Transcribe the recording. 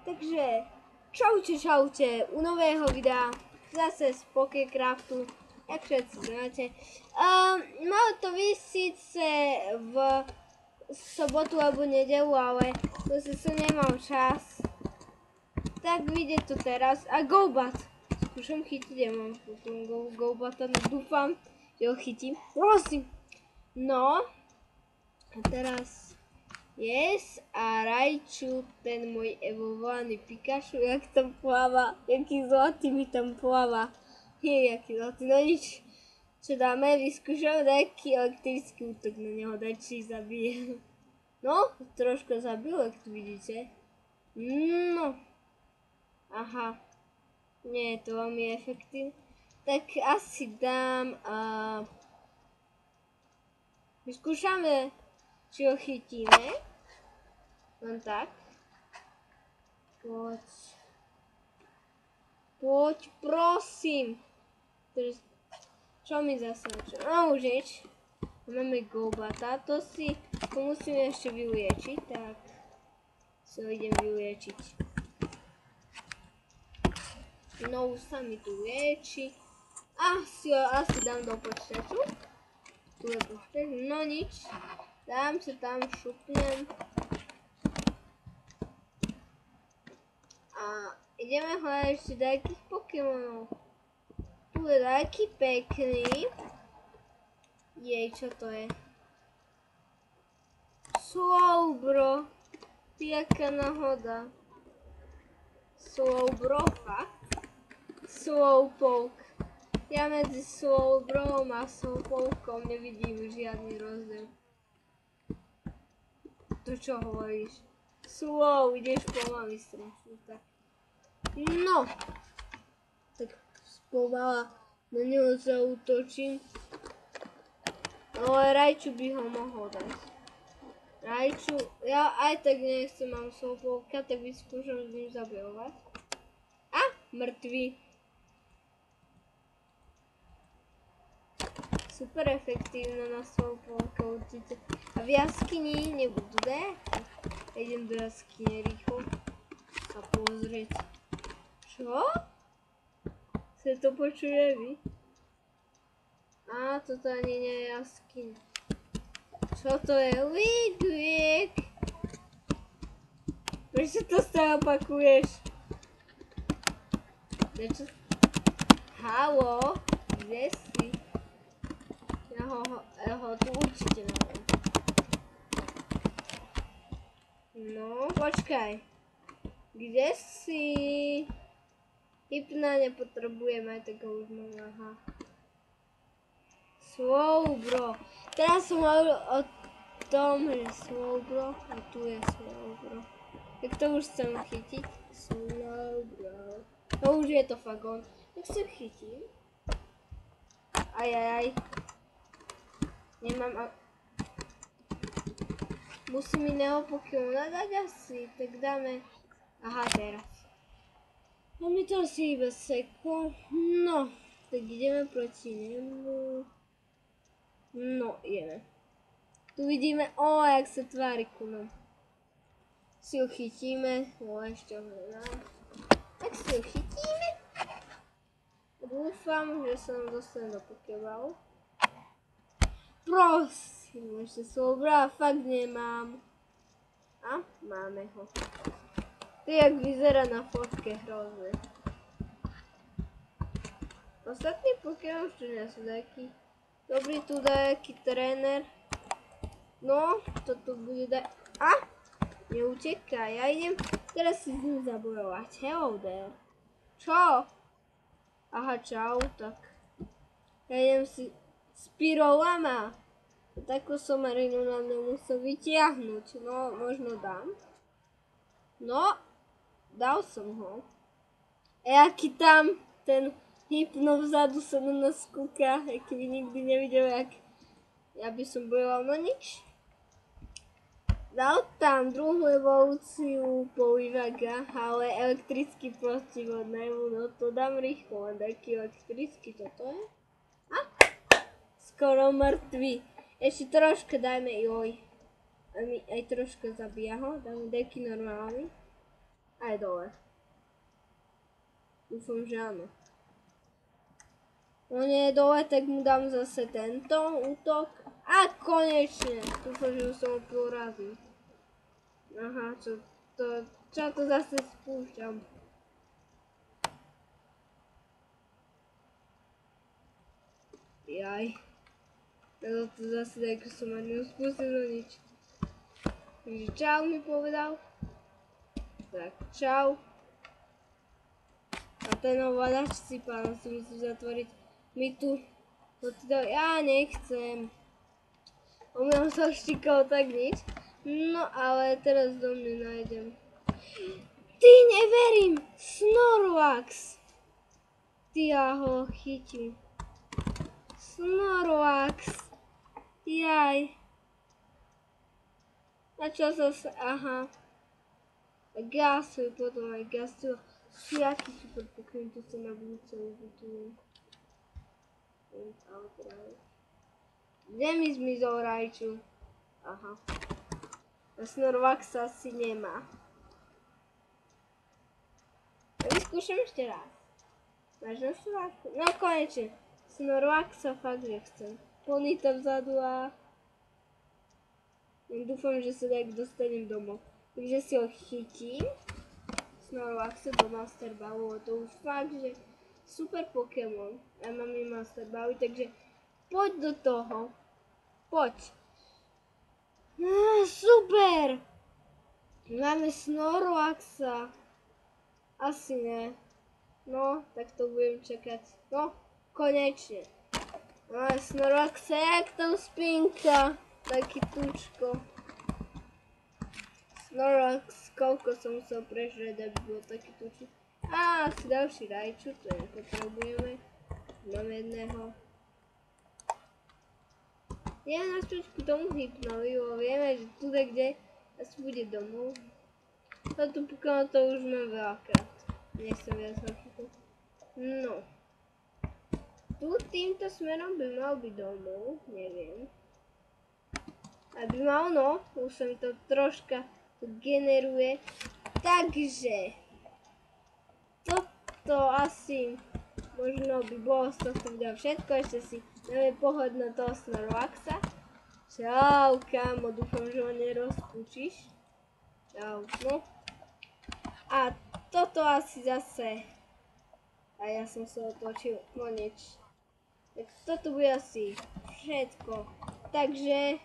Takže čaute u nového videa, zase z Pokécraftu, jak všetci znáte. Malo to výjsť síce v sobotu alebo nedelu, ale zase som nemal čas. Tak vyjde to teraz. A Golbat! Skúšam chytiť, ja mám potom Golbata, dúfam, že ho chytím. Prosím! No, a teraz yes, a Raichu, ten môj evolvovaný Pikachu, jak tam pláva, jaký zlatý mi tam pláva. Nie, jaký zlatý, no nič. Čo dáme, vyskúšam nejaký elektrický útok na neho, dať či zabije. No, trošku zabil, jak tu vidíte. No. Aha. Nie je to veľmi efektívne. Tak asi dám vyskúšame, či ho chytíme. Len tak. Poď. Poď, prosím. Čo mi zase? No už nič. Máme Golbata. To musíme ešte vyliečiť. Tak. Si ho idem vyliečiť. No už sa mi tu lieči. Asi dám do počítaču. Tu je počítač. No nič. Dám sa tam, šupnem. A ideme hľadať ešte nejakých Pokémonov. Tu je nejaký pekný. Jej, čo to je? Slowbro. Ty jaká náhoda. Slowbro, fakt? Slowpoke. Ja medzi Slowbrom a Slowpokeom nevidím žiadny rozdiel. To čo hovoríš? Slow, ideš pomaly strašne, tak. No. Tak spomala na neho zaútočím. Ale Raichu by ho mohol dať. Raichu, ja aj tak nechcem, mám Slowpokea, tak vyskúšam s ním zabojovať. A, mŕtvý. Super efektívne na Slowpokea určite. A v jaskyni nebudú dať. Idem do jaskyne rýchlo sa pozrieť. Čo? Sa to počuje vy? Á, toto ani nie je jaskyňa. Čo to je? Lidvík! Prečo to stále opakuješ? Prečo? Haló? Kde si? Ja ho tu určite neviem. No, počkaj. Kde si? Hypna nepotrebujem, aj tak ho už mám, aha. Slowbro. Teraz som hovoril o tom, že Slowbro. A tu je Slowbro. Tak to už chcem chytiť. Slowbro. No už je to fakt on. Tak sa chytím. Ajajaj. Nemám musím iného Pokémona dať asi, tak dáme. Aha, teraz. Máme to asi iba seko. No, tak ideme proti nemu. No, ideme. Tu vidíme, jak sa tvári ku nám. Si ho chytíme, ešte ho nedám. Tak si ho chytíme. Dúfam, že sa nám dostane do Pokéballu. Prosím, ešte Slowbra fakt nemám. A, máme ho. To jak vyzerá na fotke hrozne. Ostatní Pokémon ešte nie sú taký. Dobrý, tu nejaký tréner. No, toto bude dať. A, neutekaj, ja idem teraz si s ním zabojovať. Hello there. Čo? Aha, čau, tak. Ja idem si Spirolama. Takú somarinu na mňa musel vytiahnuť. No, možno dám. No, dal som ho. A jaký tam ten Hypno vzadu sa na nás kúka, aký by nikdy nevidel, jak ja by som bojoval, no nič. Dal tam druhú evolúciu Polivaga, ale elektrický protivod, no to dám rýchlo, len taký elektrický toto je. A? Skoro mŕtvy. Ešte troška dajme joj. Aj troška zabíja ho, dáme taký normálny. Aj dole. Dúfam, že áno. On je dole, tak mu dám zase tento útok. A konečne! Dúfam, že už som ho porazil. Aha, čo to zase spúšťam. Jaj. No to zase tak som ani nespustil do nič. Takže čau mi povedal. Tak čau. A ten ovládač si pán si musí zatvoriť. My tu. Ja nechcem. Omylom sa štikol tak nič. No ale teraz do mňa nájdem. Ty neverím! Snorlax! Ty ja ho chytím. Snorlax! Jaj. A čo zase? Aha. Gasuj potom aj gasuj. Jaký super Pokémon, to sa na budúce ubytujem. Kde mi zmizol Raichu? Aha. A Snorlax sa asi nemá. Vyskúšam ešte raz. Máš na Snorlaxu? No konečne. Snorlax sa fakt nechcem. Ponyta vzadu a... Dúfam, že sa tak dostanem domov. Takže si ho chytím. Snorlaxa do Master Ballu. To už fakt, že super Pokémon. Ja mám i Master Bally, takže poď do toho. Poď. Super! Máme Snorlaxa. Asi ne. No, tak to budem čakať. No, konečne. Snorlaxa, jak tam spinka. Taký tučko. Snorlax, koľko som musel prežrieť, aby bol taký tučný. A asi ďalší Raichu, to nepotrebujeme. Máme jedného. Ja nás trošku tomu hypnoli, lebo vieme, že tu kde asi bude domov. A tu Pokémon to už mám veľakrát. Nechcem viac chytať. No. Tu týmto smerom by mal byť domov, neviem. Aby mal, no, už sa mi to troška generuje. Takže toto asi možno by bolo z tohto videa všetko. Ešte si dáme pohľad na toho Snorlaxa. Čau, kámo, dúfam, že ho nerozpúčiš. Čau, no. A toto asi zase. A ja som sa otočil, no nič. Tak toto bude asi všetko. Takže